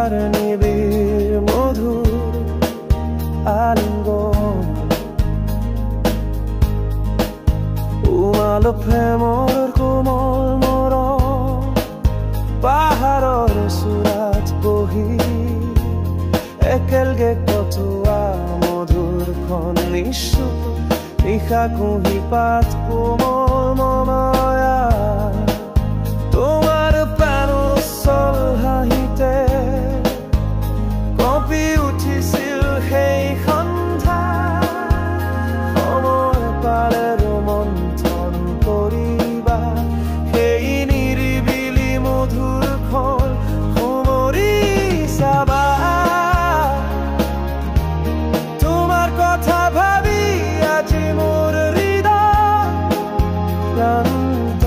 তোমাৰ নিবিড় মধুৰ আলিঙ্গন উমাল প্ৰেমৰ কোমল মৰম পাহাৰৰ চূড়াত বহি একেলগে কটোৱা মধুৰখন নিশা কুঁহি পাত কোমল মনয়া তোমাৰ প্ৰাণোচ্ছল হাঁহিতে কঁপি উঠিছিল সেই সন্ধ্যা সময় পালে ৰোমন্থন কৰিবা সেই নিৰিবিলি মধুৰখন সুমৰি চাবা তোমাৰ কথা ভাবি আজি মোৰ হৃদয় ক্লান্ত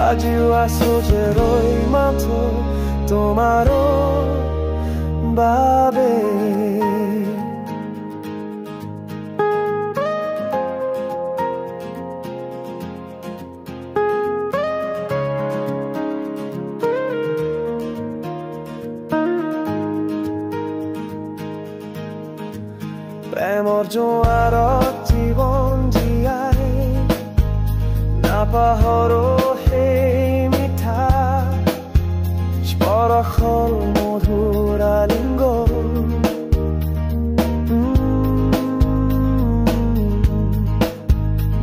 আজিও আছো যে ৰৈ মাথো তোমাৰো বাবে প্ৰেমৰ জোৱাৰত জীৱন জীয়াই নাপাহৰো সেই মিঠা স্পৰ্শৰ মধুৰ আলিঙ্গন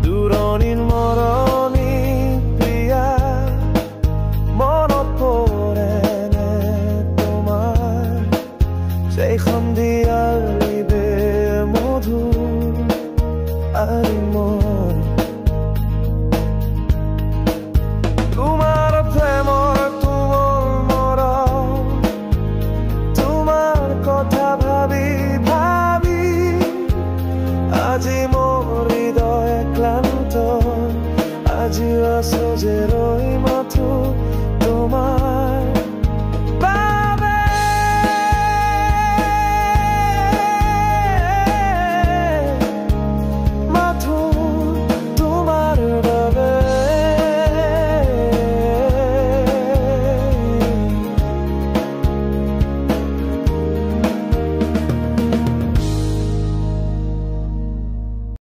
দূৰণিৰ মৰমী প্ৰিয়া মনত পৰেনে তোমাৰ সেই সন্ধিয়াৰ তোমাৰ প্ৰেমৰ কোমল মৰম তোমাৰ কথা ভাবি ভাবি আজি মোৰ হৃদয় ক্লান্ত আজি আছো যে